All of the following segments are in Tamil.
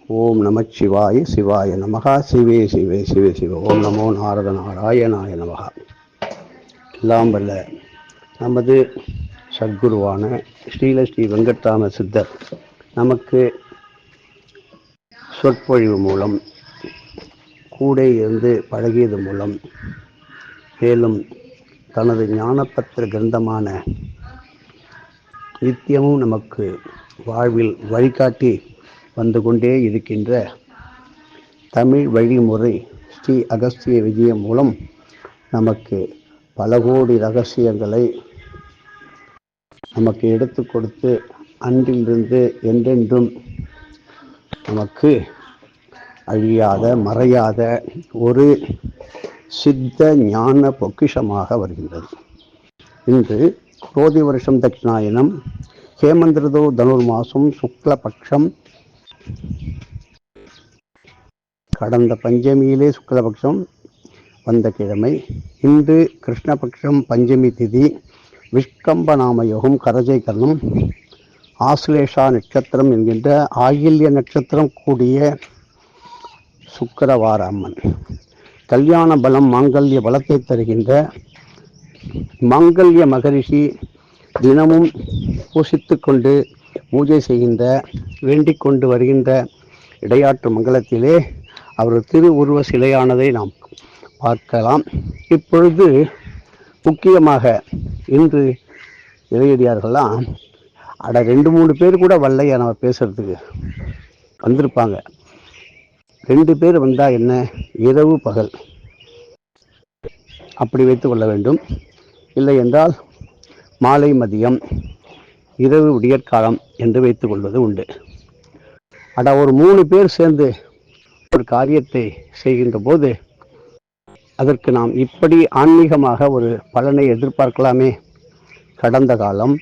ஓம் நமச்சிவாய சிவாய நமகா சிவே சிவே சிவே சிவ. ஓம் நமோ நாரத நாராயணாய நமகா. எல்லாம் வல்ல நமது சத்குருவான ஸ்ரீ வெங்கட்ராம சித்தர் நமக்கு சொற்பொழிவு மூலம் கூட இருந்து பழகியது மூலம், மேலும் தனது ஞானப்பத்திர கிரந்தமான நித்தியமும் நமக்கு வாழ்வில் வழிகாட்டி வந்து கொண்டே இருக்கின்ற தமிழ் வழிமுறை ஸ்ரீ அகஸ்திய விஜயம் மூலம் நமக்கு பல கோடி ரகசியங்களை நமக்கு எடுத்து கொடுத்து அன்றிலிருந்து என்றென்றும் நமக்கு அழியாத மறையாத ஒரு சித்த ஞான பொக்கிஷமாக வருகின்றது. இன்று குரோதி வருஷம் தட்சிணாயனம் ஹேமந்திரதோ தனுர்மாசம் சுக்லபக்ஷம், கடந்த பஞ்சமியிலே சுக்லபக்ஷம் வந்த கிழமை. இன்று கிருஷ்ணபக்ஷம் பஞ்சமி திதி, விஷ்கம்ப நாமயோகம், கரஜை கர்ணம், ஆசுலேஷா நட்சத்திரம் என்கின்ற ஆயில்ய நட்சத்திரம் கூடிய சுக்கிரவார அம்மன். கல்யாண பலம் மாங்கல்ய பலத்தை தருகின்ற மாங்கல்ய மகரிஷி தினமும் பூசித்து கொண்டு பூஜை செய்கின்ற வேண்டிக் கொண்டு வருகின்ற இடையாற்று மங்கலத்திலே அவர் திருவுருவ சிலையானதை நாம் பார்க்கலாம். இப்பொழுது முக்கியமாக இன்று இளையடியார்கள்லாம் 2-3 பேர் கூட வரலையா நம்ம பேசுறதுக்கு வந்திருப்பாங்க. 2 பேர் வந்தா என்ன, இரவு பகல் அப்படி வைத்துக் கொள்ள வேண்டும். இல்லை என்றால் மாலை மதியம் இரவு விடியற்காலம் என்று வைத்துக் கொள்வது உண்டு. ஒரு 3 பேர் சேர்ந்து ஒரு காரியத்தை செய்கின்ற போது அதற்கு நாம் இப்படி ஆன்மீகமாக ஒரு பலனை எதிர்பார்க்கலாமே. கடந்த காலம்,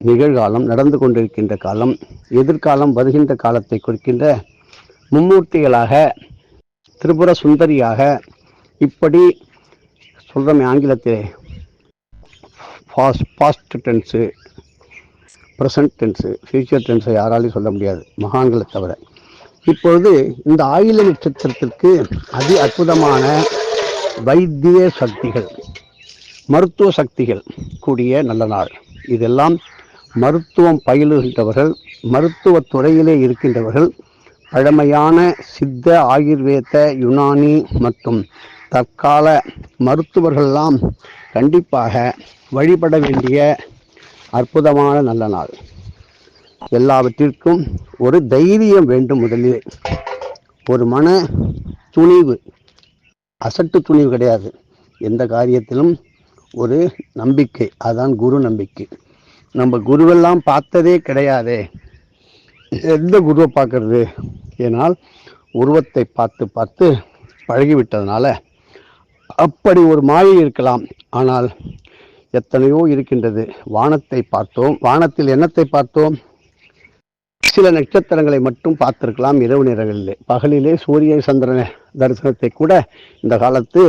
நிகழ்காலம், நடந்து கொண்டிருக்கின்ற காலம், எதிர்காலம், வருகின்ற காலத்தை குறிக்கின்ற மும்மூர்த்திகளாக, திரிபுர சுந்தரியாக, இப்படி சொல்கிறோமே ஆங்கிலத்திலே past tense, present tense, future டென்ஸை யாராலையும் சொல்ல முடியாது மகான்களை தவிர. இப்பொழுது இந்த ஆயில்ய நட்சத்திரத்திற்கு அதி அற்புதமான வைத்திய சக்திகள், மருத்துவ சக்திகள் கூடிய நல்ல நாள். இதெல்லாம் மருத்துவம் பயிலுகின்றவர்கள், மருத்துவ துறையிலே இருக்கின்றவர்கள், பழமையான சித்த, ஆயுர்வேத, யுனானி மற்றும் தற்கால மருத்துவர்களெல்லாம் கண்டிப்பாக வழிபட வேண்டிய அற்புதமான நல்ல நாள். எல்லாவற்றிற்கும் ஒரு தைரியம் வேண்டும். முதலிலே ஒரு மன துணிவு, அசட்டு துணிவு கிடையாது. எந்த காரியத்திலும் ஒரு நம்பிக்கை, அதான் குரு நம்பிக்கை. நம்ம குருவெல்லாம் பார்த்ததே கிடையாதே, எந்த குருவை பார்க்கறது? ஏனால் உருவத்தை பார்த்து பார்த்து பழகிவிட்டதுனால அப்படி ஒரு மாயை இருக்கலாம். ஆனால் எத்தனையோ இருக்கின்றது. வானத்தை பார்த்தோம், வானத்தில் என்னத்தை பார்த்தோம்? சில நட்சத்திரங்களை மட்டும் பார்த்திருக்கலாம் இரவு நேரங்களிலே. பகலிலே சூரிய சந்திரன தரிசனத்தை கூட இந்த காலத்து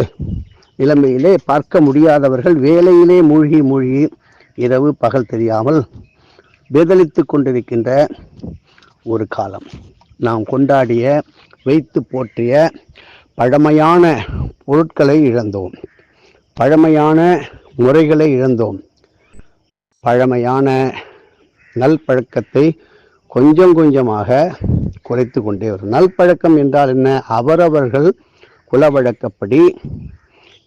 நிலைமையிலே பார்க்க முடியாதவர்கள் வேலையிலே மூழ்கி இரவு பகல் தெரியாமல் பேதலித்து கொண்டிருக்கின்ற ஒரு காலம். நாம் கொண்டாடிய, வைத்து போற்றிய பழமையான பொருட்களை இழந்தோம், பழமையான முறைகளை இழந்தோம், பழமையான நல்பழக்கத்தை கொஞ்சம் கொஞ்சமாக குறைத்து கொண்டே வரும். நல்பழக்கம் என்றால் என்ன? அவரவர்கள் குலவழக்கப்படி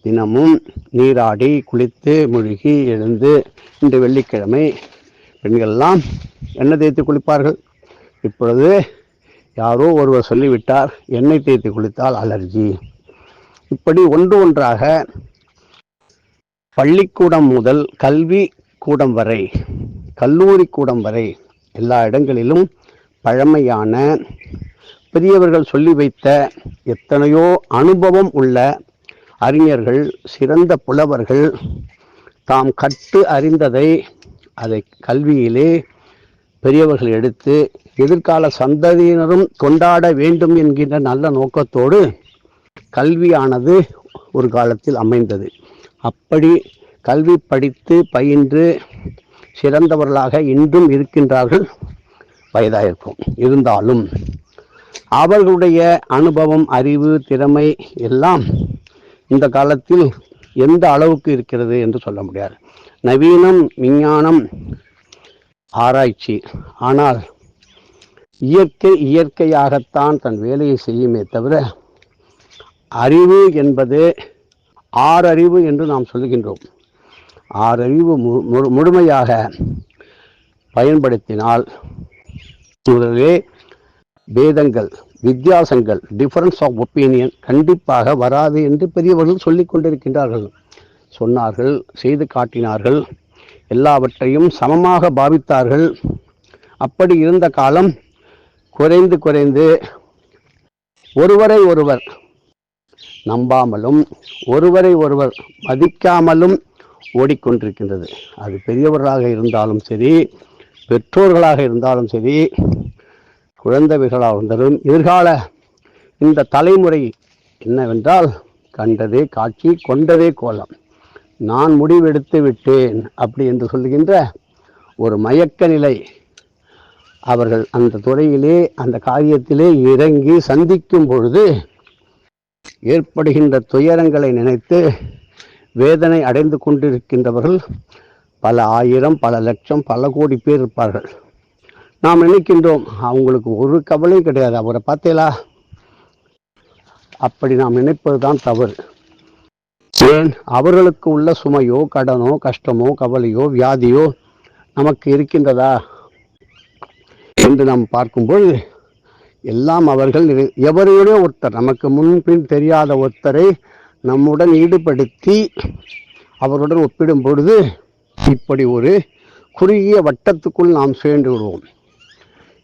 தினமும் நீராடி குளித்து முழுகி எழுந்து, இன்று வெள்ளிக்கிழமை பெண்கள்லாம் எண்ணெய் தேய்த்து குளிப்பார்கள். இப்பொழுது யாரோ ஒருவர் சொல்லிவிட்டார், எண்ணெய் தேய்த்து குளித்தால் அலர்ஜி. இப்படி ஒன்றாக பள்ளிக்கூடம் முதல் கல்வி கூடம் வரை, கல்லூரி கூடம் வரை எல்லா இடங்களிலும் பழமையான பெரியவர்கள் சொல்லி வைத்த எத்தனையோ அனுபவம் உள்ள அறிஞர்கள், சிறந்த புலவர்கள் தாம் கற்று அறிந்ததை அதை கல்வியிலே பெரியவர்கள் எடுத்து எதிர்கால சந்ததியினரும் கொண்டாட வேண்டும் என்கின்ற நல்ல நோக்கத்தோடு கல்வியானது ஒரு காலத்தில் அமைந்தது. அப்படி கல்வி படித்து பயின்று சிறந்தவர்களாக இன்றும் இருக்கின்றார்கள். வயதாக இருக்கும். இருந்தாலும் அவர்களுடைய அனுபவம், அறிவு, திறமை எல்லாம் இந்த காலத்தில் எந்த அளவுக்கு இருக்கிறது என்று சொல்ல முடியாது. நவீனம், விஞ்ஞானம், ஆராய்ச்சி. ஆனால் இயற்கையாகத்தான் தன் வேலையை செய்யுமே தவிர அறிவு என்பது ஆறறிவு என்று நாம் சொல்லுகின்றோம். ஆறறிவு முழுமையாக பயன்படுத்தினால் முதலே வேதங்கள், வித்தியாசங்கள், டிஃபரன்ஸ் ஆஃப் ஒப்பீனியன் கண்டிப்பாக வராது என்று பெரியவர்கள் சொல்லிக் கொண்டிருக்கின்றார்கள். சொன்னார்கள், செய்து காட்டினார்கள், எல்லாவற்றையும் சமமாக பாவித்தார்கள். அப்படி இருந்த காலம் குறைந்து குறைந்து ஒருவரை ஒருவர் நம்பாமலும் ஒருவரை ஒருவர் மதிக்காமலும் ஓடிக்கொண்டிருக்கின்றது. அது பெரியவர்களாக இருந்தாலும் சரி, பெற்றோர்களாக இருந்தாலும் சரி, குழந்தைகளாக இருந்தாலும் எதிர்கால இந்த தலைமுறை என்னவென்றால், கண்டதே காட்சி, கொண்டதே கோலம், நான் முடிவெடுத்து விட்டேன் அப்படி என்று சொல்லுகின்ற ஒரு மயக்க நிலை. அவர்கள் அந்த துறையிலே, அந்த காரியத்திலே இறங்கி சந்திக்கும் பொழுது ஏற்படுகின்ற துயரங்களை நினைத்து வேதனை அடைந்து கொண்டிருக்கின்றவர்கள் பல ஆயிரம், பல லட்சம், பல கோடி பேர் இருப்பார்கள். நாம் நினைக்கின்றோம் அவங்களுக்கு ஒரு கவலை கிடையாது, அவரை பார்த்தீங்களா, அப்படி நாம் நினைப்பதுதான் தவறு. ஏன் அவர்களுக்கு உள்ள சுமையோ, கடனோ, கஷ்டமோ, கவலையோ, வியாதியோ நமக்கு இருக்கின்றதா என்று நாம் பார்க்கும்போது எல்லாம் அவர்கள் எவரையுடைய ஒருத்தர், நமக்கு முன்பின் தெரியாத ஒருத்தரை நம்முடன் ஈடுபடுத்தி அவருடன் ஒப்பிடும் பொழுது இப்படி ஒரு குறுகிய வட்டத்துக்குள் நாம் சேர்ந்து விடுவோம்.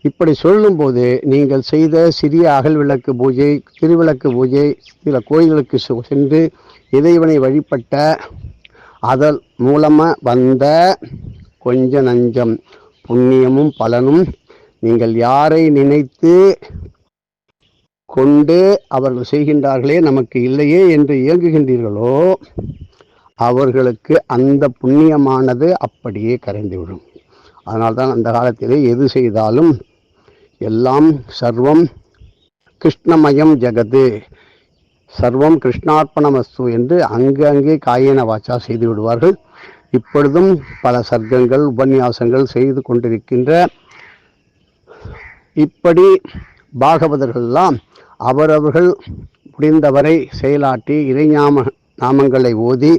இப்படி சொல்லும்போது நீங்கள் செய்த சிறிய அகல் விளக்கு பூஜை, திருவிளக்கு பூஜை, சில கோயில்களுக்கு சென்று இறைவனை வழிபட்ட அதன் மூலமாக வந்த கொஞ்ச நஞ்சம் புண்ணியமும் பலனும் நீங்கள் யாரை நினைத்து கொண்டு அவர்கள் செய்கின்றார்களே நமக்கு இல்லையே என்று இயங்குகின்றீர்களோ அவர்களுக்கு அந்த புண்ணியமானது அப்படியே கரைந்துவிடும். அதனால்தான் அந்த காலத்திலே எது செய்தாலும் எல்லாம் சர்வம் கிருஷ்ணமயம் ஜெகது, சர்வம் கிருஷ்ணார்ப்பணமஸ்து என்று அங்கே காயன வாச்சா செய்து விடுவார்கள். இப்பொழுதும் பல சர்க்கங்கள், உபன்யாசங்கள் செய்து கொண்டிருக்கின்ற இப்படி பாகவதர்கள்லாம் அவரவர்கள் முடிந்தவரை செயலாற்றி நாமங்களை ஓதி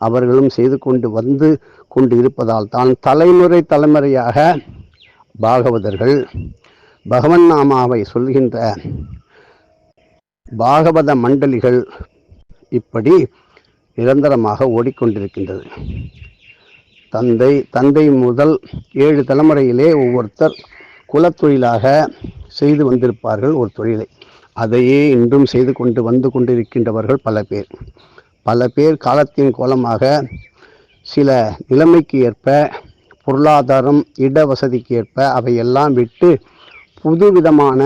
அவர்களும் செய்து கொண்டு வந்து கொண்டு இருப்பதால் தான் தலைமுறையாக பாகவதர்கள் பகவன் நாமாவை சொல்கின்ற பாகவத மண்டலிகள் இப்படி நிரந்தரமாக ஓடிக்கொண்டிருக்கின்றது. தந்தை முதல் 7 தலைமுறையிலே ஒவ்வொருத்தர் குலத்தொழிலாக செய்து வந்திருப்பார்கள் ஒரு தொழிலை. அதையே இன்றும் செய்து கொண்டு வந்து கொண்டிருக்கின்றவர்கள் பல பேர் காலத்தின் கோலமாக சில நிலைமைக்கு ஏற்ப, பொருளாதாரம், இட வசதிக்கு ஏற்ப அவையெல்லாம் விட்டு புதுவிதமான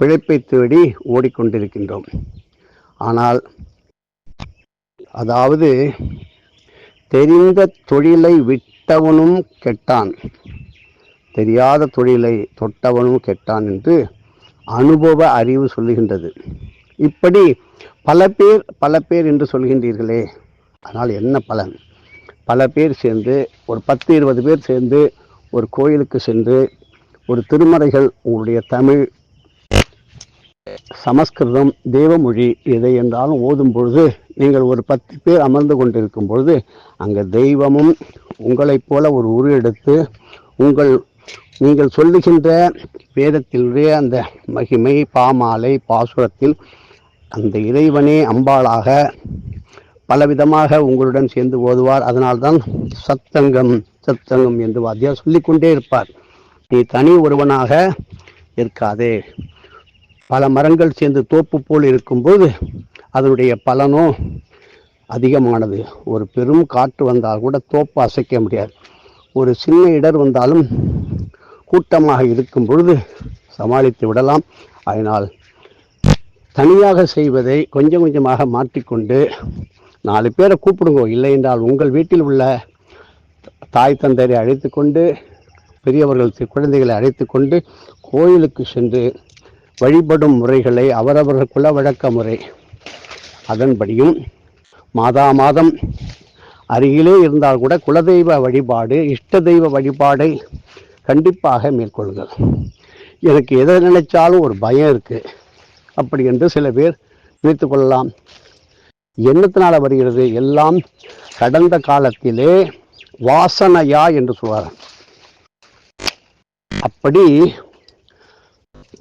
பிழைப்பை தேடி ஓடிக்கொண்டிருக்கின்றோம். ஆனால் அதாவது தெரிந்த தொழிலை விட்டவனும் கெட்டான், தெரியாத தொழிலை தொட்டவனும் கெட்டான் என்று அனுபவ அறிவு சொல்லுகின்றது. இப்படி பல பேர் என்று சொல்கின்றீர்களே, ஆனால் என்ன பலன்? பல பேர் சேர்ந்து ஒரு 10-20 பேர் சேர்ந்து ஒரு கோயிலுக்கு சென்று ஒரு திருமறைகள், உங்களுடைய தமிழ், சமஸ்கிருதம், தேவமொழி எதை என்றாலும் ஓதும் பொழுது நீங்கள் ஒரு 10 பேர் அமர்ந்து கொண்டிருக்கும் பொழுது அங்கே தெய்வமும் உங்களைப் போல ஒரு உருவெடுத்து நீங்கள் சொல்லுகின்ற வேதத்தினுடைய அந்த மகிமை, பாமாலை, பாசுரத்தில் அந்த இறைவனே அம்பாளாக பலவிதமாக உங்களுடன் சேர்ந்து ஓதுவார். அதனால்தான் சத்தங்கம் என்று வாத்தியார் சொல்லிக்கொண்டே இருப்பார். நீ தனி ஒருவனாக இருக்காதே, பல மரங்கள் சேர்ந்து தோப்பு போல் இருக்கும்போது அதனுடைய பலனோ அதிகமானது. ஒரு பெரும் காற்று வந்தால் கூட தோப்பு அசைக்க முடியாது. ஒரு சின்ன இடர் வந்தாலும் கூட்டமாக இருக்கும் பொழுது சமாளித்து விடலாம். அதனால் தனியாக செய்வதை கொஞ்சம் கொஞ்சமாக மாற்றிக்கொண்டு 4 பேரை கூப்பிடுங்க. இல்லை என்றால் உங்கள் வீட்டில் உள்ள தாய் தந்தையரை அழைத்து கொண்டு பெரியவர்கள் குழந்தைகளை அழைத்து கொண்டு கோயிலுக்கு சென்று வழிபடும் முறைகளை அவரவர்கள் குல வழக்க முறை அதன்படியும் மாதா மாதம் அருகிலே இருந்தால் கூட குலதெய்வ வழிபாடு இஷ்ட தெய்வ வழிபாடை கண்டிப்பாக மேற்கொள்ளுங்கள். எனக்கு எதை நினைச்சாலும் ஒரு பயம் இருக்கு அப்படி என்று சில பேர் நினைத்து கொள்ளலாம். என்னத்தினால வருகிறது? எல்லாம் கடந்த காலத்திலே வாசனையா என்று சொல்வார். அப்படி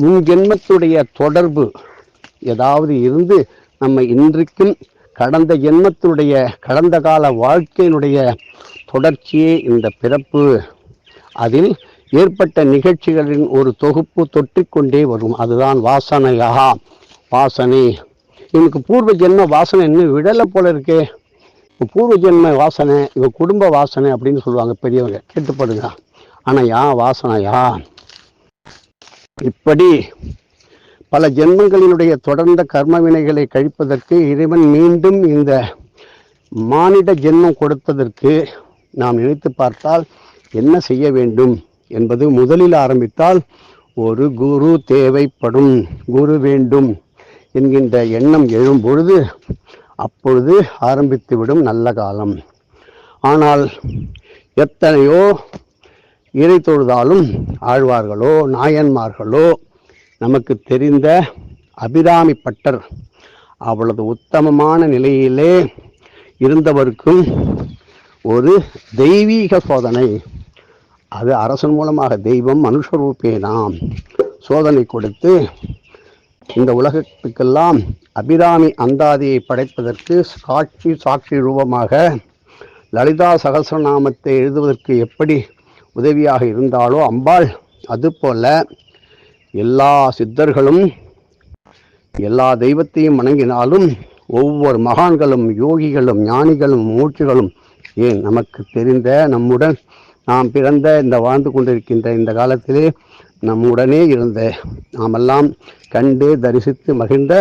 முன் ஜென்மத்துடைய தொடர்பு ஏதாவது இருந்து நம்ம இன்றைக்கும் கடந்த ஜென்மத்தினுடைய கடந்த கால வாழ்க்கையினுடைய தொடர்ச்சியே இந்த பிறப்பு. அதில் ஏற்பட்ட நிகழ்ச்சிகளின் ஒரு தொகுப்பு தொற்றிக்கொண்டே வரும். அதுதான் வாசனையா. வாசனை இவனுக்கு பூர்வ ஜென்ம வாசனை இன்னும் விடலை போல இருக்கே. பூர்வ ஜென்ம வாசனை இவ குடும்ப வாசனை அப்படின்னு சொல்லுவாங்க பெரியவங்க, கேட்டுப்படுங்க. ஆனால் வாசனையா? இப்படி பல ஜென்மங்களினுடைய தொடர்ந்த கர்ம வினைகளை கழிப்பதற்கு இறைவன் மீண்டும் இந்த மானிட ஜென்மம் கொடுத்ததற்கு நாம் நினைத்து பார்த்தால் என்ன செய்ய வேண்டும் என்பது முதலில் ஆரம்பித்தால் ஒரு குரு தேவைப்படும், குரு வேண்டும் என்கின்ற எண்ணம் எழும் பொழுது அப்பொழுது ஆரம்பித்துவிடும் நல்ல காலம். ஆனால் எத்தனையோ இறை தொழுதாலும் ஆழ்வார்களோ நாயன்மார்களோ நமக்கு தெரிந்த அபிராமி பட்டர் அவ்வளவு உத்தமமான நிலையிலே இருந்தவருக்கும் ஒரு தெய்வீக சோதனை, அது அரசன் மூலமாக தெய்வம் மனுஷரூபே நாம் சோதனை கொடுத்து இந்த உலகத்துக்கெல்லாம் அபிராமி அந்தாதியை படைப்பதற்கு சாட்சி ரூபமாக லலிதா சகஸ்ரநாமத்தை எழுதுவதற்கு எப்படி உதவியாக இருந்தாலோ அம்பாள், அதுபோல எல்லா சித்தர்களும் எல்லா தெய்வத்தையும் வணங்கினாலும் ஒவ்வொரு மகான்களும் யோகிகளும் ஞானிகளும் மூச்சுகளும் ஏன் நமக்கு தெரிந்த நம்முடன் நாம் பிறந்த இந்த வாழ்ந்து கொண்டிருக்கின்ற இந்த காலத்திலே நம்முடனே இருந்த நாமெல்லாம் கண்டு தரிசித்து மகிழ்ந்த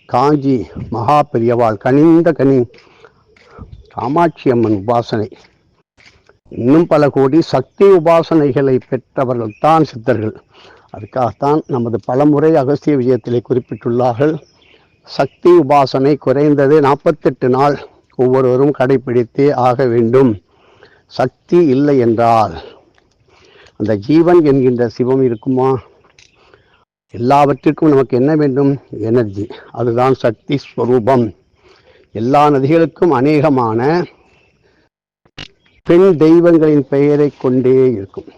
காஞ்சி மகா பெரியவாள் கனிந்த கனி காமாட்சி அம்மன் உபாசனை, இன்னும் பல கோடி சக்தி உபாசனைகளை பெற்றவர்கள் தான் சித்தர்கள். அதுக்காகத்தான் நமது பலமுறை அகஸ்திய விஜயத்திலே குறிப்பிட்டுள்ளார்கள். சக்தி உபாசனை குறைந்தது 48 நாள் ஒவ்வொருவரும் கடைபிடித்தே ஆக வேண்டும். சக்தி இல்லை என்றால் அந்த ஜீவன் என்கின்ற சிவம் இருக்குமா? எல்லாவற்றிற்கும் நமக்கு என்ன வேண்டும்? எனர்ஜி. அதுதான் சக்தி ஸ்வரூபம். எல்லா நதிகளுக்கும் அநேகமான பெண் தெய்வங்களின் பெயரை கொண்டே இருக்கும்.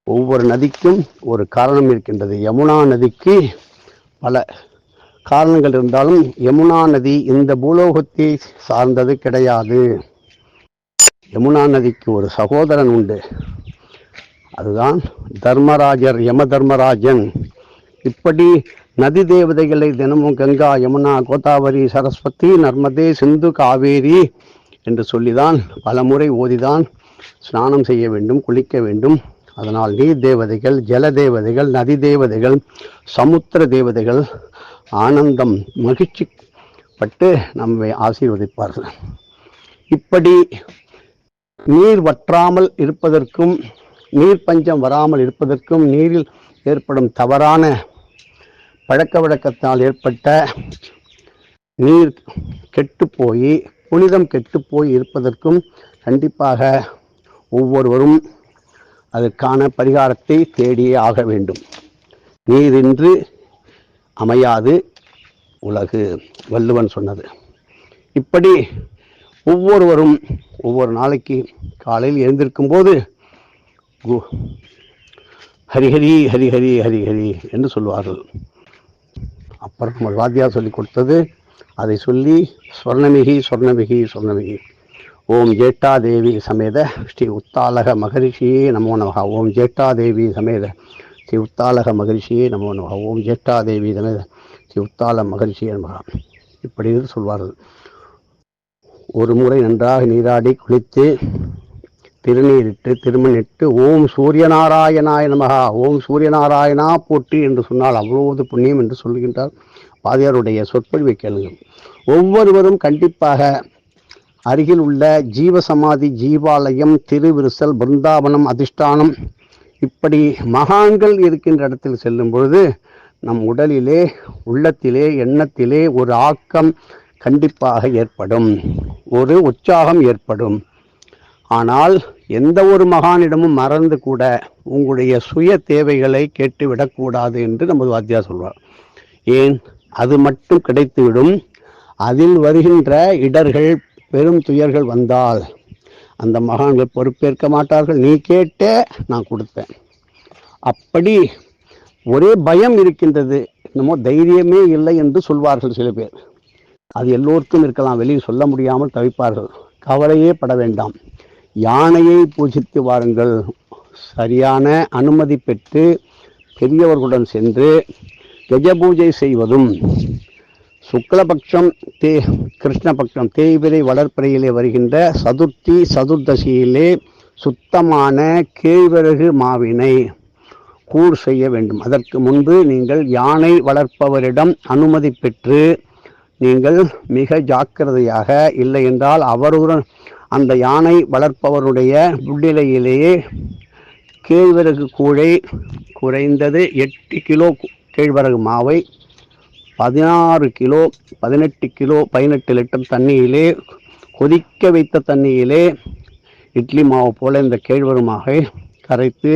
ஒவ்வொரு நதிக்கும் ஒரு காரணம் இருக்கின்றது. யமுனா நதிக்கு பல காரணங்கள் இருந்தாலும் யமுனா நதி இந்த பூலோகத்தை சார்ந்தது கிடையாது. யமுனா நதிக்கு ஒரு சகோதரன் உண்டு, அதுதான் தர்மராஜர், யம தர்மராஜன். இப்படி நதி தேவதைகளை தினமும் கங்கா யமுனா கோதாவரி சரஸ்வதி நர்மதே சிந்து காவேரி என்று சொல்லிதான் பலமுறை ஓதிதான் ஸ்நானம் செய்ய வேண்டும், குளிக்க வேண்டும். அதனால் நீர் தேவதைகள், ஜல தேவதைகள், நதி தேவதைகள், சமுத்திர தேவதைகள் ஆனந்தம் மகிழ்ச்சி பட்டு நம்மை ஆசீர்வதிப்பார்கள். இப்படி நீர் வற்றாமல் இருப்பதற்கும் நீர் பஞ்சம் வராமல் இருப்பதற்கும் நீரில் ஏற்படும் தவறான பழக்க வழக்கத்தால் ஏற்பட்ட நீர் கெட்டுப்போய் புனிதம் கெட்டுப்போய் இருப்பதற்கும் கண்டிப்பாக ஒவ்வொருவரும் அதற்கான பரிகாரத்தை தேடியே ஆக வேண்டும். நீரின்றி அமையாது உலகு, வள்ளுவன் சொன்னது. இப்படி ஒவ்வொருவரும் ஒவ்வொரு நாளைக்கு காலையில் எழுந்திருக்கும் போது ஹரிஹரி ஹரிஹரி ஹரிஹரி என்று சொல்வார்கள். அப்புறம் நம்ம வாத்தியார் சொல்லி கொடுத்தது அதை சொல்லி ஸ்வர்ணமிகி ஸ்வர்ணமிகி ஸ்வர்ணமிகி ஓம் ஜேட்டாதேவி சமேத ஸ்ரீ உத்தாலக மகரிஷியே நமோ நமக. ஓம் ஜேட்டாதேவி சமேத ஸ்ரீ உத்தாலக மகரிஷியே நமோ நமக. ஓம் ஜேட்டாதேவி சமேத ஸ்ரீ உத்தால மகரிஷியே நமக. இப்படி சொல்வார்கள். ஒரு முறை நன்றாக நீராடி குளித்து திருநீரிட்டு திருமணிட்டு ஓம் சூரியநாராயணாய நமக, ஓம் சூரியநாராயணா போற்றி என்று சொன்னால் அவ்வளவு புண்ணியம் என்று சொல்கின்றார். வாதியாருடைய சொற்பொழிவை கேளுங்கள். ஒவ்வொருவரும் கண்டிப்பாக அருகில் உள்ள ஜீவசமாதி, ஜீவாலயம், திருவிருசல், பிருந்தாவனம், அதிஷ்டானம், இப்படி மகான்கள் இருக்கின்ற இடத்தில் செல்லும் பொழுது நம் உடலிலே, உள்ளத்திலே, எண்ணத்திலே ஒரு ஆக்கம் கண்டிப்பாக ஏற்படும், ஒரு உற்சாகம் ஏற்படும். ஆனால் எந்த ஒரு மகானிடமும் மறந்து கூட உங்களுடைய சுய தேவைகளை கேட்டுவிடக்கூடாது என்று நமது வாத்தியார் சொல்வார். ஏன்? அது மட்டும் கிடைத்துவிடும். அதில் வருகின்ற இடர்கள், பெரும் துயர்கள் வந்தால் அந்த மகான்கள் பொறுப்பேற்க மாட்டார்கள். நீ கேட்டே நான் கொடுத்தேன். அப்படி ஒரே பயம் இருக்கின்றது, என்னமோ தைரியமே இல்லை என்று சொல்வார்கள் சில பேர். அது எல்லோருக்கும் இருக்கலாம், வெளியே சொல்ல முடியாமல் தவிப்பார்கள். கவலையே பட வேண்டாம். யானையை பூஜித்து வாருங்கள். சரியான அனுமதி பெற்று பெரியவர்களுடன் சென்று கஜ பூஜை செய்வதும், சுக்லபக்ஷம் கிருஷ்ணபக்ஷம் தேய்பிரை வளர்ப்பிறையிலே வருகின்ற சதுர்த்தி சதுர்தசியிலே சுத்தமான கேழ்வரகு மாவினை கூழ் செய்ய வேண்டும். அதற்கு முன்பு நீங்கள் யானை வளர்ப்பவரிடம் அனுமதி பெற்று நீங்கள் மிக ஜாக்கிரதையாக, இல்லை என்றால் அவருடன் அந்த யானை வளர்ப்பவருடைய முன்னிலையிலேயே கேழ்வரகு கூழை, குறைந்தது 8 கிலோ கேழ்வரகு மாவை 16 கிலோ 18 கிலோ 18 லிட்டர் தண்ணியிலே, கொதிக்க வைத்த தண்ணியிலே இட்லி மாவு போல இந்த கேழ்வரகு மாவை கரைத்து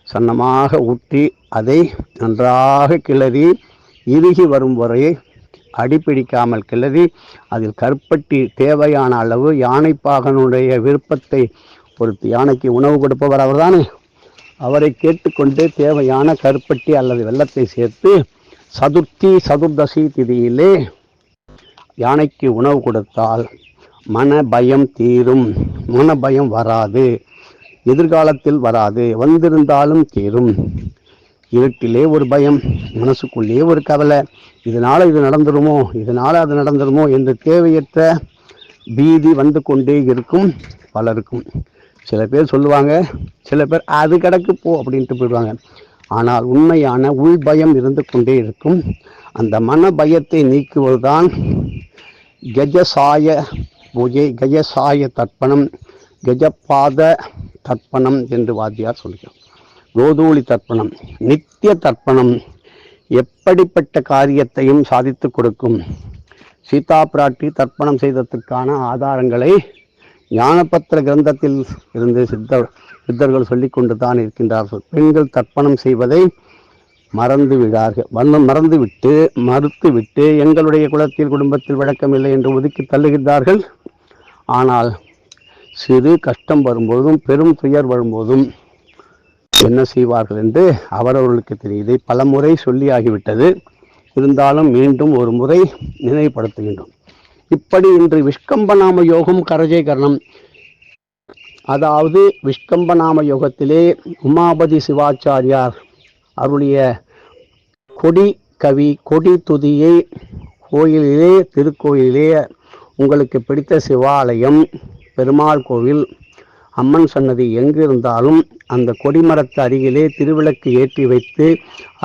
சன்னமாக ஊற்றி அதை நன்றாக கிளறி இறுகி வரும் வரை அடிப்பிடிக்காமல் கிளறி அதில் கருப்பட்டி தேவையான அளவு, யானைப்பாகனுடைய விருப்பத்தை பொறுத்து, யானைக்கு உணவு கொடுப்பவர் அவர்தானே, அவரை கேட்டுக்கொண்டு தேவையான கருப்பட்டி அல்லது வெள்ளத்தை சேர்த்து சதுர்த்தி சதுர்தசி திதியிலே யானைக்கு உணவு கொடுத்தால் மன பயம் தீரும். மன பயம் வராது, எதிர்காலத்தில் வராது, வந்திருந்தாலும் தீரும். இருட்டிலே ஒரு பயம், மனசுக்குள்ளேயே ஒரு கவலை, இதனால் இது நடந்துருமோ, இதனால் அது நடந்துருமோ என்று தேவையற்ற பீதி வந்து கொண்டே இருக்கும் பலருக்கும். சில பேர் சொல்லுவாங்க, சில பேர் அது கிடக்கு போ அப்படின்ட்டு போயிடுவாங்க. ஆனால் உண்மையான உள் பயம் இருந்து கொண்டே இருக்கும். அந்த மன பயத்தை நீக்குவதுதான் கஜசாய பூஜை, கஜசாய தர்ப்பணம், கஜபாத தர்ப்பணம் என்று வாத்தியார் சொல்கிறார். கோதூளி தர்ப்பணம், நித்திய தர்ப்பணம் எப்படிப்பட்ட காரியத்தையும் சாதித்து கொடுக்கும். சீதா பிராட்டி தர்ப்பணம் செய்ததற்கான ஆதாரங்களை ஞானபத்திர கிரந்தத்தில் இருந்து சித்தர்கள் சொல்லிக் கொண்டு தான் இருக்கின்றார்கள். பெண்கள் தர்ப்பணம் செய்வதை மறுத்துவிட்டு எங்களுடைய குலத்தில் குடும்பத்தில் வழக்கமில்லை என்று ஒதுக்கி தள்ளுகின்றார்கள். ஆனால் சிறு கஷ்டம் வரும்போதும் பெரும் துயர் வரும்போதும் என்ன செய்வார்கள் என்று அவரவர்களுக்கு தெரியுது. பல முறை சொல்லி ஆகிவிட்டது. இருந்தாலும் மீண்டும் ஒரு முறை நினைவுபடுத்துகின்றோம். இப்படி இன்று விஷ்கம்பநாம யோகம் கரஜேகரணம், அதாவது விஷ்கம்பநாம யோகத்திலே உமாபதி சிவாச்சாரியார் அருளிய கொடி கவி, கொடி துதியை கோயிலிலே, திருக்கோயிலே, உங்களுக்கு பிடித்த சிவாலயம், பெருமாள் கோவில், அம்மன் சன்னதி எங்கு இருந்தாலும் அந்த கொடிமரத்து அருகிலே திருவிளக்கு ஏற்றி வைத்து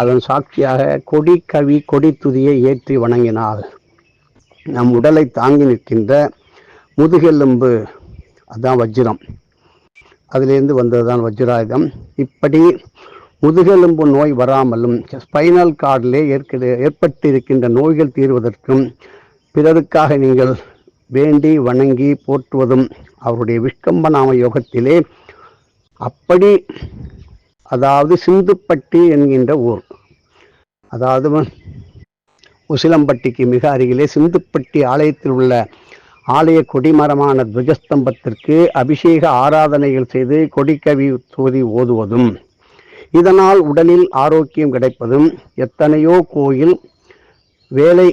அதன் சாட்சியாக கொடி கவி, கொடி துதியை ஏற்றி வணங்கினால் நம் உடலை தாங்கி நிற்கின்ற முதுகெலும்பு, அதுதான் வஜ்ரம், அதிலிருந்து வந்ததுதான் வஜ்ராயுதம். இப்படி முதுகெலும்பு நோய் வராமலும், ஸ்பைனல் கார்டிலே ஏற்பட்டு இருக்கின்ற நோய்கள் தீர்வதற்கும் பிறருக்காக நீங்கள் வேண்டி வணங்கி போற்றுவதும் அவருடைய விஷ்கம்பநாம யோகத்திலே. அப்படி, அதாவது சிந்துப்பட்டி என்கின்ற ஊர், அதாவது உசிலம்பட்டிக்கு மிக அருகிலே சிந்துப்பட்டி ஆலயத்தில் உள்ள ஆலய கொடிமரமான துவஜஸ்தம்பத்திற்கு அபிஷேக ஆராதனைகள் செய்து கொடிக்கவி தூதி ஓதுவதும், இதனால் உடலில் ஆரோக்கியம் கிடைப்பதும், எத்தனையோ கோயில் வேலை,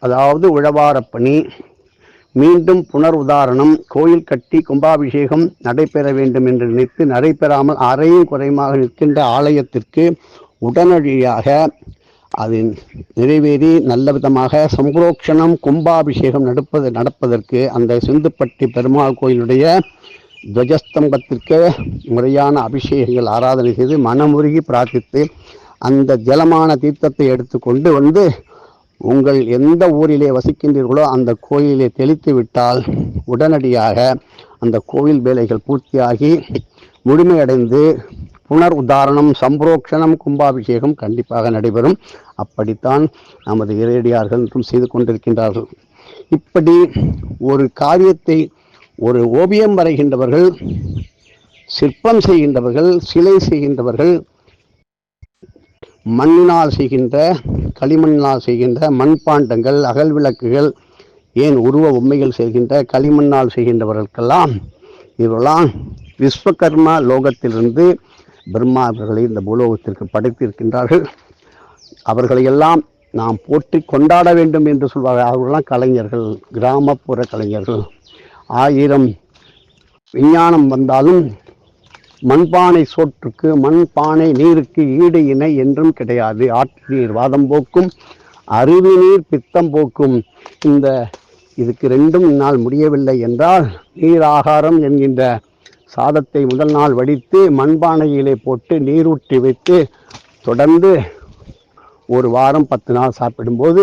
அதாவது உழவாரப்பணி, மீண்டும் புனர் உதாரணம், கோயில் கட்டி கும்பாபிஷேகம் நடைபெற வேண்டும் என்று நினைத்து நடைபெறாமல் அறையும் குறையுமாக நிற்கின்ற ஆலயத்திற்கு உடனடியாக அது நிறைவேறி நல்ல விதமாக சம்பரோக்ஷணம் கும்பாபிஷேகம் நடப்பதற்கு அந்த சிந்துப்பட்டி பெருமாள் கோயிலுடைய துவஜஸ்தம்பத்திற்கு முறையான அபிஷேகங்கள் ஆராதனை செய்து மனமுருகி பிரார்த்தித்து அந்த ஜலமான தீர்த்தத்தை எடுத்துக்கொண்டு வந்து உங்கள் எந்த ஊரிலே வசிக்கின்றீர்களோ அந்த கோயிலே தெளித்து விட்டால் உடனடியாக அந்த கோவில் வேலைகள் பூர்த்தியாகி முழுமையடைந்து புனர் உத்தாரணம், சம்பரோக்ஷணம், கும்பாபிஷேகம் கண்டிப்பாக நடைபெறும். அப்படித்தான் நமது இறையடியார்கள் என்றும் செய்து கொண்டிருக்கின்றார்கள். இப்படி ஒரு காரியத்தை ஒரு ஓவியம் வரைகின்றவர்கள், சிற்பம் செய்கின்றவர்கள், சிலை செய்கின்றவர்கள், மண்ணினால் செய்கின்ற, களிமண்ணால் செய்கின்ற மண்பாண்டங்கள், அகல் விளக்குகள், ஏன் உருவ உண்மைகள் செய்கின்ற களிமண்ணால் செய்கின்றவர்களுக்கெல்லாம் இவரெல்லாம் விஸ்வகர்மா லோகத்திலிருந்து பிரம்மா அவர்களை இந்த பூலோகத்திற்கு படைத்திருக்கின்றார்கள். அவர்களையெல்லாம் நாம் போற்றி கொண்டாட வேண்டும் என்று சொல்வார்கள். அவர்களெல்லாம் கலைஞர்கள், கிராமப்புற கலைஞர்கள். 1000 விஞ்ஞானம் வந்தாலும் மண்பானை சோற்றுக்கு, மண்பானை நீருக்கு ஈடு இணை என்றும் கிடையாது. ஆற்று நீர் வாதம் போக்கும், அருவி நீர் பித்தம் போக்கும். இதுக்கு ரெண்டும் என்னால் முடியவில்லை என்றால் நீர் ஆகாரம் என்கின்ற சாதத்தை முதல் நாள் வடித்து மண்பானையிலே போட்டு நீரூற்றி வைத்து தொடர்ந்து ஒரு வாரம் 10 நாள் சாப்பிடும்போது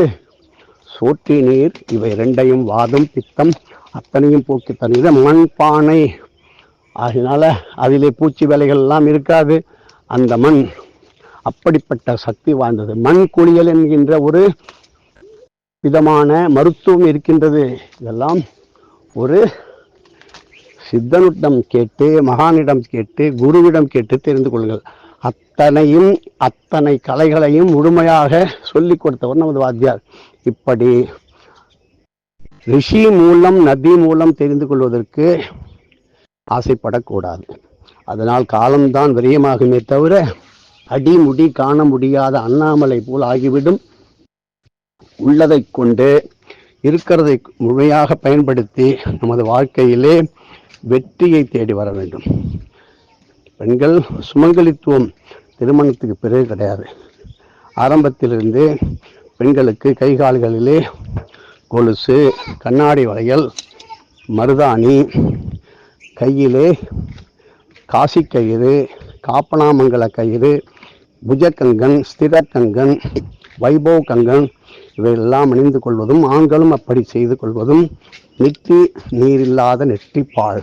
சோற்றி நீர் இவை ரெண்டையும் வாதம் பித்தம் அத்தனையும் போக்கி தருகிற மண்பானை. அதனால அதிலே பூச்சி வேலைகள் எல்லாம் இருக்காது. அந்த மண் அப்படிப்பட்ட சக்தி வாய்ந்தது. மண் குளியல் என்கின்ற ஒரு விதமான மருத்துவம் இருக்கின்றது. இதெல்லாம் ஒரு சித்தனிடம் கேட்டு, மகானிடம் கேட்டு, குருவிடம் கேட்டு தெரிந்து கொள்ளுங்கள். அத்தனை கலைகளையும் முழுமையாக சொல்லிக் கொடுத்தவர் நமது வாத்தியார். இப்படி ரிஷி மூலம், நதி மூலம் தெரிந்து கொள்வதற்கு ஆசைப்படக்கூடாது. அதனால் காலம்தான் விரயமாகுமே தவிர அடிமுடி காண முடியாத அண்ணாமலை போல் ஆகிவிடும். உள்ளதை கொண்டு இருக்கிறதை முழுமையாக பயன்படுத்தி நமது வாழ்க்கையிலே வெற்றியை தேடி வர வேண்டும். பெண்கள் சுமங்கலித்துவம் திருமணத்துக்கு பிறகு கிடையாது. ஆரம்பத்திலிருந்து பெண்களுக்கு கை கால்களிலே கொலுசு, கண்ணாடி வளையல், மருதாணி, கையிலே காசி கயிறு, காப்பனாமங்கல கயிறு, புஜக்கங்கன், ஸ்திரக்கங்கன், வைபவ் கங்கன் இவையெல்லாம் அணிந்து கொள்வதும், ஆண்களும் அப்படி செய்து கொள்வதும், நெற்றி நீரில்லாத நெற்றிப்பால்,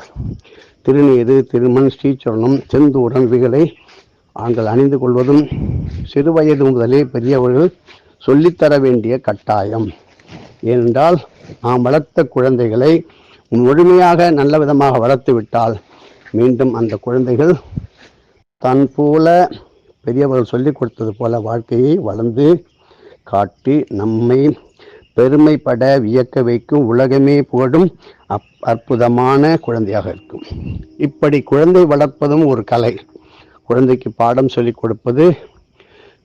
திருநீரு, திருமண், ஸ்ரீச்சரணம், செந்தூரம் இவைகளை ஆண்கள் அணிந்து கொள்வதும் சிறு வயது முதலே பெரியவர்கள் சொல்லித்தர வேண்டிய கட்டாயம். ஏனென்றால் நாம் வளர்த்த குழந்தைகளை முழுமையாக நல்ல விதமாக வளர்த்து விட்டால் மீண்டும் அந்த குழந்தைகள் தன் போல பெரியவர்கள் சொல்லிக் கொடுத்தது போல வாழ்க்கையை வளர்ந்து காட்டி நம்மை பெருமைப்பட வியக்க வைக்கும், உலகமே புகழும் அற்புதமான குழந்தையாக இருக்கும். இப்படி குழந்தை வளர்ப்பதும் ஒரு கலை. குழந்தைக்கு பாடம் சொல்லிக் கொடுப்பது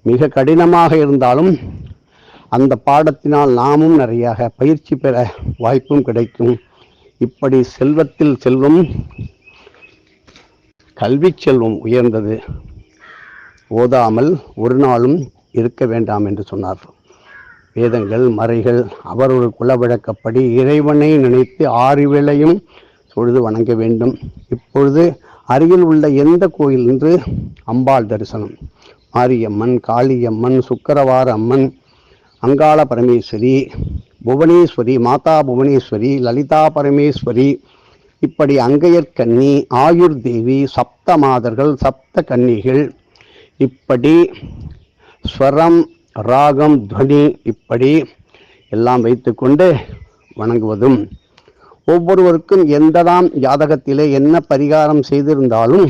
மிக கடினமாக இருந்தாலும் அந்த பாடத்தினால் நாமும் நிறைய பயிற்சி பெற வாய்ப்பும் கிடைக்கும். இப்படி செல்வத்தில் செல்வம், கல்வி செல்வம் உயர்ந்தது. ஓதாமல் ஒரு நாளும் இருக்க வேண்டாம் என்று சொன்னார். வேதங்கள், மறைகள் அவரொரு குல வழக்கப்படி இறைவனை நினைத்து 6 வேளையும் தொழுது வணங்க வேண்டும். இப்பொழுது அருகில் உள்ள எந்த கோயில் என்று அம்பாள் தரிசனம், மாரியம்மன், காளியம்மன், சுக்கரவார அம்மன், அங்காள பரமேஸ்வரி, புவனேஸ்வரி, மாதா புவனேஸ்வரி, லலிதா பரமேஸ்வரி, இப்படி அங்கையர்கன்னி, ஆயுர் தேவி, சப்த மாதர்கள், சப்த கன்னிகள், இப்படி ஸ்வரம், ராகம், துவனி இப்படி எல்லாம் வைத்துக்கொண்டு வணங்குவதும், ஒவ்வொருவருக்கும் எந்ததாம் ஜாதகத்திலே என்ன பரிகாரம் செய்திருந்தாலும்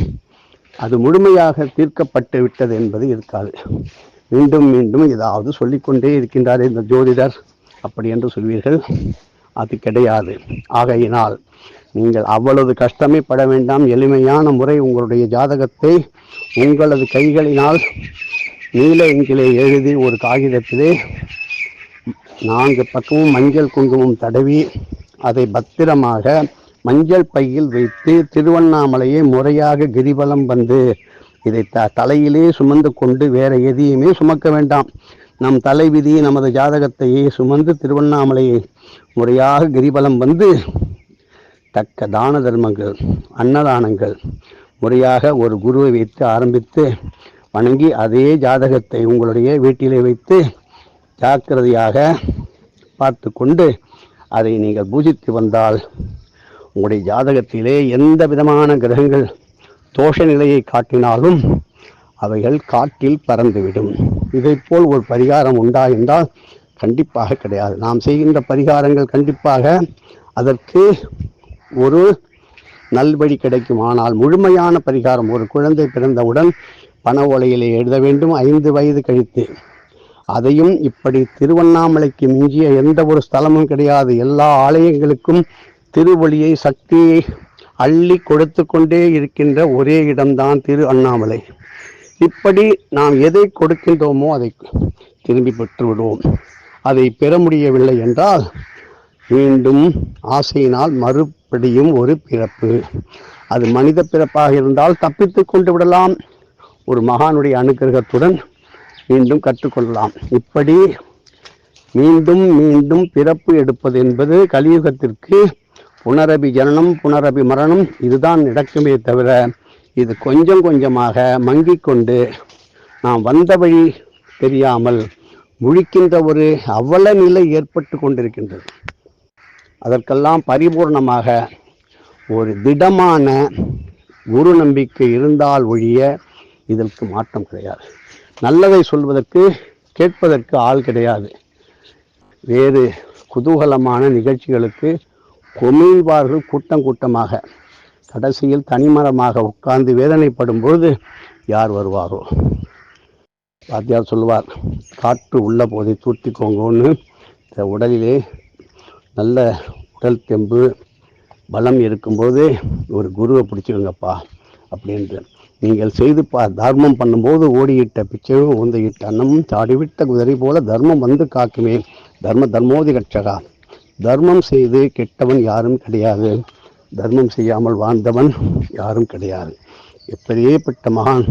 அது முழுமையாக தீர்க்கப்பட்டு விட்டது என்பது இருக்காது. மீண்டும் மீண்டும் ஏதாவது சொல்லிக்கொண்டே இருக்கின்றார் இந்த ஜோதிடர் அப்படி என்று சொல்வீர்கள். அது கிடையாது. ஆகையினால் நீங்கள் அவ்வளவு கஷ்டமே பட வேண்டாம். எளிமையான முறை உங்களுடைய ஜாதகத்தை உங்களது கைகளினால் நீல இங்கிலே எழுதி ஒரு காகிதத்திலே 4 பக்கமும் மஞ்சள் குங்குமம் தடவி அதை பத்திரமாக மஞ்சள் பையில் வைத்து திருவண்ணாமலையை முறையாக கிரிவலம் வந்து இதை தலையிலே சுமந்து கொண்டு வேற எதையுமே சுமக்க வேண்டாம். நம் தலைவிதி நமது ஜாதகத்தையே சுமந்து திருவண்ணாமலையை முறையாக கிரிவலம் வந்து தக்க தான தர்மங்கள், அன்னதானங்கள் முறையாக ஒரு குருவை வைத்து ஆரம்பித்து வணங்கி அதே ஜாதகத்தை உங்களுடைய வீட்டிலே வைத்து ஜாக்கிரதையாக பார்த்து கொண்டு அதை நீங்கள் பூஜித்து வந்தால் உங்களுடைய ஜாதகத்திலே எந்த விதமான கிரகங்கள் தோஷ நிலையை காட்டினாலும் அவைகள் காட்டில் பறந்துவிடும். இதைப்போல் ஒரு பரிகாரம் உண்டா என்றால் கண்டிப்பாக கிடையாது. நாம் செய்கின்ற பரிகாரங்கள் கண்டிப்பாக அதற்கு ஒரு நல்வழி கிடைக்கும். ஆனால் முழுமையான பரிகாரம், ஒரு குழந்தை பிறந்தவுடன் பண ஓலையிலே எழுத வேண்டும் 5 வயது கழித்து. அதையும் இப்படி திருவண்ணாமலைக்கு மிஞ்சிய எந்த ஒரு ஸ்தலமும் கிடையாது. எல்லா ஆலயங்களுக்கும் திருவொளியை சக்தியை அள்ளி கொடுத்து கொண்டே இருக்கின்ற ஒரே இடம்தான் திரு அண்ணாமலை. இப்படி நாம் எதை கொடுக்கின்றோமோ அதை திரும்பி பெற்று விடுவோம். அதை பெற முடியவில்லை என்றால் மீண்டும் ஆசையினால் மறுபடியும் ஒரு பிறப்பு. அது மனித பிறப்பாக இருந்தால் தப்பித்து கொண்டு விடலாம், ஒரு மகானுடைய அனுக்கிரகத்துடன் மீண்டும் கற்றுக்கொள்ளலாம். இப்படி மீண்டும் மீண்டும் பிறப்பு எடுப்பது என்பது கலியுகத்திற்கு புனரபி ஜனனம் புனரபி மரணம் இதுதான் நடக்குமே தவிர இது கொஞ்சம் கொஞ்சமாக மங்கிக் கொண்டு நாம் வந்த வழி தெரியாமல் முழிக்கின்ற ஒரு அவல நிலை ஏற்பட்டு கொண்டிருக்கின்றது. அதற்கெல்லாம் பரிபூர்ணமாக ஒரு திடமான குரு நம்பிக்கை இருந்தால் ஒழிய இதற்கு மாற்றம் கிடையாது. நல்லதை சொல்வதற்கு கேட்பதற்கு ஆள் கிடையாது. வேறு குதூகலமான நிகழ்ச்சிகளுக்கு கொமிழ்வார்கள் கூட்டம் கூட்டமாக. கடைசியில் தனிமரமாக உட்கார்ந்து வேதனைப்படும் பொழுது யார் வருவாரோ? வாத்தியார் சொல்லுவார், காற்று உள்ள போதை தூர்த்திக்கோங்கன்னு. இந்த உடலிலே நல்ல உடல் தெம்பு பலம் இருக்கும்போது ஒரு குருவை பிடிச்சிருங்கப்பா அப்படின்ட்டு. நீங்கள் செய்து தர்மம் பண்ணும்போது ஓடியிட்ட பிச்சையும் உந்தையிட்ட அன்னமும் சாடிவிட்ட குதிரை போல தர்மம் வந்து காக்குமே. தர்மோதி ரட்சகா. தர்மம் செய்து கெட்டவன் யாரும் கிடையாது, தர்மம் செய்யாமல் வாழ்ந்தவன் யாரும் கிடையாது. எப்படியேப்பட்ட மகான்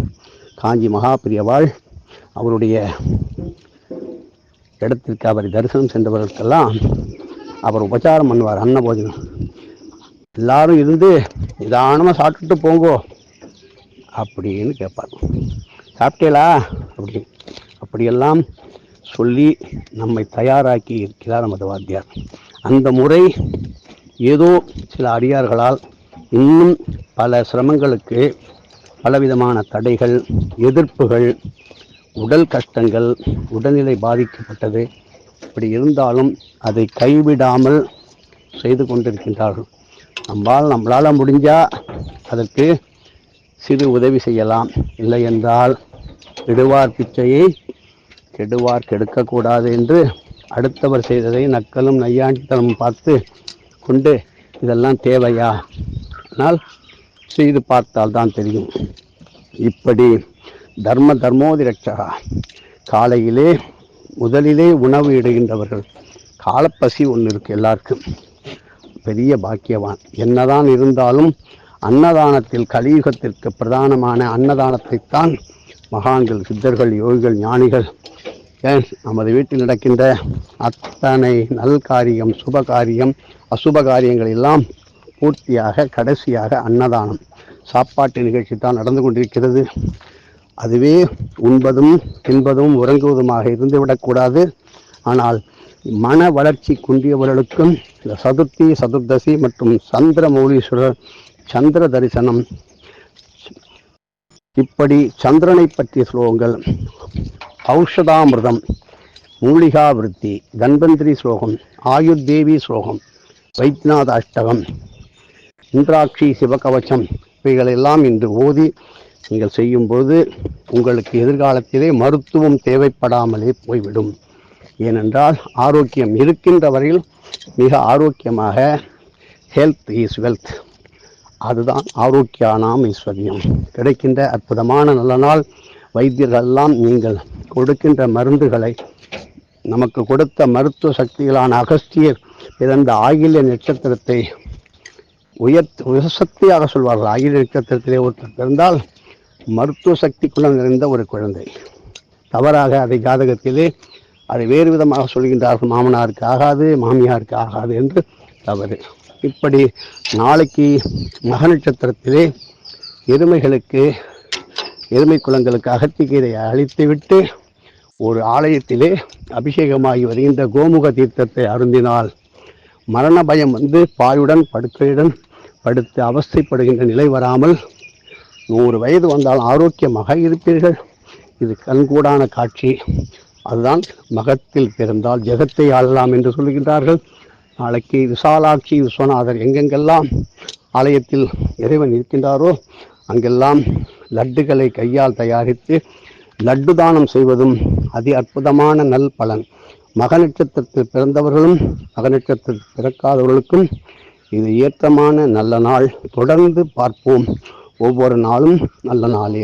காஞ்சி மகாபிரியவாள் அவருடைய இடத்திற்கு அவரை தரிசனம் சென்றவர்களுக்கெல்லாம் அவர் உபச்சாரம் பண்ணுவார். அன்னபோஜனம் எல்லாரும் இருந்து நிதானமாக சாப்பிட்டுட்டு போங்கோ அப்படின்னு கேட்பார். சாப்பிட்டேலா அப்படியெல்லாம் சொல்லி நம்மை தயாராக்கி இருக்கிறார் நமது வாத்தியார். அந்த முறை ஏதோ சில அடியார்களால் இன்னும் பல சிரமங்களுக்கு பலவிதமான தடைகள், எதிர்ப்புகள், உடல் கஷ்டங்கள், உடல்நிலை பாதிக்கப்பட்டது. இப்படி இருந்தாலும் அதை கைவிடாமல் செய்து கொண்டிருக்கின்றார்கள். நம்மளால் முடிஞ்சால் அதற்கு சிறு உதவி செய்யலாம். இல்லை என்றால் கெடுவார் பிச்சையை கெடுவார் கெடுக்கக்கூடாது என்று அடுத்தவர் செய்ததை நக்கலும் நையாண்டித்தனமும் பார்த்து கொண்டு இதெல்லாம் தேவையா? ஆனால் செய்து பார்த்தால் தான் தெரியும். இப்படி தர்மோதி ரட்சகா. காலையிலே முதலிலே உணவு இடுகின்றவர்கள். காலப்பசி ஒன்று இருக்கு எல்லாருக்கும், பெரிய பாக்கியவான். என்னதான் இருந்தாலும் அன்னதானத்தில் கலியுகத்திற்கு பிரதானமான அன்னதானத்தைத்தான் மகான்கள், சித்தர்கள், யோகிகள், ஞானிகள், ஏன் நமது வீட்டில் நடக்கின்ற அத்தனை நல்காரியம், சுபகாரியம், அசுப காரியங்கள் எல்லாம் பூர்த்தியாக கடைசியாக அன்னதானம், சாப்பாட்டு நிகழ்ச்சி தான் நடந்து கொண்டிருக்கிறது. அதுவே உண்பதும் தின்பதும் உறங்குவதுமாக இருந்துவிடக்கூடாது. ஆனால் மன வளர்ச்சி குன்றியவர்களுக்கும் சதுர்த்தி, சதுர்தசி மற்றும் சந்திரமௌலீஸ்வரர் சந்திர தரிசனம், இப்படி சந்திரனை பற்றிய ஸ்லோகங்கள், ஔஷதாமிர்தம், மூலிகா விருத்தி, தன்வந்திரி ஸ்லோகம், ஆயுர்தேவி ஸ்லோகம், வைத்யநாத அஷ்டகம், இந்திராட்சி சிவகவச்சம் இவைகளெல்லாம் இன்று ஓதி நீங்கள் செய்யும்போது உங்களுக்கு எதிர்காலத்திலே மருத்துவம் தேவைப்படாமலே போய்விடும். ஏனென்றால் ஆரோக்கியம் இருக்கின்ற வரையில் மிக ஆரோக்கியமாக, ஹெல்த் இஸ் வெல்த், அதுதான் ஆரோக்கியானாம் ஐஸ்வர்யம். கிடைக்கின்ற அற்புதமான நல்ல நாள். வைத்தியர்களெல்லாம் நீங்கள் கொடுக்கின்ற மருந்துகளை, நமக்கு கொடுத்த மருத்துவ சக்திகளான அகஸ்தியர் பிறந்த ஆயில்ய நட்சத்திரத்தை உயர்சக்தியாக சொல்வார்கள். ஆயில்ய நட்சத்திரத்திலே ஒருத்தர் பிறந்தால் மருத்துவ சக்திக்குள்ள நிறைந்த ஒரு குழந்தை. தவறாக அதை ஜாதகத்திலே அதை வேறு விதமாக சொல்கின்றார்கள். மாமனாருக்கு ஆகாது, மாமியாருக்கு ஆகாது என்று தவறு. இப்படி நாளைக்கு மக நட்சத்திரத்திலே எருமை குளங்களுக்கு அகத்திக்கீரை அழித்துவிட்டு ஒரு ஆலயத்திலே அபிஷேகமாகி வருகின்ற கோமுக தீர்த்தத்தை அருந்தினால் மரண பயம் வந்து பாயுடன் படுக்கையுடன் படுத்து அவஸ்தைப்படுகின்ற நிலை வராமல் 100 வயது வந்தால் ஆரோக்கியமாக இருப்பீர்கள். இது கண்கூடான காட்சி. அதுதான் மகத்தில் பிறந்தால் ஜெகத்தை ஆளலாம் என்று சொல்லுகின்றார்கள். நாளைக்கு விசாலாட்சி விஸ்வநாதர் எங்கெங்கெல்லாம் ஆலயத்தில் இறைவன் இருக்கின்றாரோ அங்கெல்லாம் லட்டுகளை கையால் தயாரித்து லட்டு தானம் செய்வதும் அதி அற்புதமான நல் பலன். மக நட்சத்திரத்தில் பிறந்தவர்களும் மக நட்சத்திரத்தில் பிறக்காதவர்களுக்கும் இது ஏற்றமான நல்ல நாள். தொடர்ந்து பார்ப்போம். ஒவ்வொரு நாளும் நல்ல நாளே.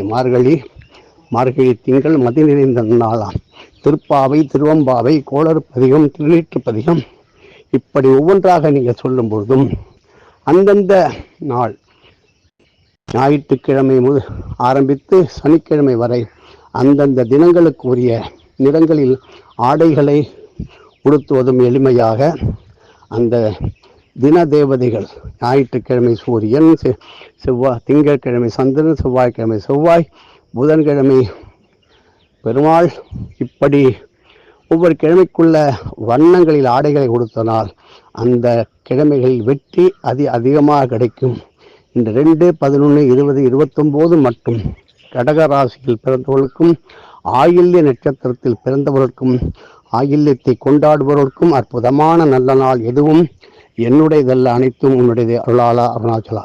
மார்கழி திங்கள் மதி நிறைந்த நாளாம். திருப்பாவை, திருவம்பாவை, கோளறு பதிகம், திருநீற்று பதிகம், இப்படி ஒவ்வொன்றாக நீங்கள் சொல்லும் பொழுதும் அந்தந்த நாள் ஞாயிற்றுக்கிழமை ஆரம்பித்து சனிக்கிழமை வரை அந்தந்த தினங்களுக்கு உரிய நிறங்களில் ஆடைகளை உடுத்துவதும் எளிமையாக அந்த தின தேவதைகள் ஞாயிற்றுக்கிழமை சூரியன், திங்கட்கிழமை சந்திரன், செவ்வாய்க்கிழமை செவ்வாய், புதன்கிழமை பெருமாள், இப்படி ஒவ்வொரு கிழமைக்குள்ள வண்ணங்களில் ஆடைகளை கொடுத்தனால் அந்த கிழமைகளில் வெற்றி அதிகமாக கிடைக்கும். இந்த 2, 11, 20, 29 மற்றும் கடகராசியில் பிறந்தவர்களுக்கும் ஆயில்ய நட்சத்திரத்தில் பிறந்தவர்களுக்கும் ஆயில்யத்தை கொண்டாடுபவர்களுக்கும் அற்புதமான நல்ல நாள். எதுவும் என்னுடையதல்ல, அனைத்தும் உன்னுடையது. அருளாளா அருணாச்சலா.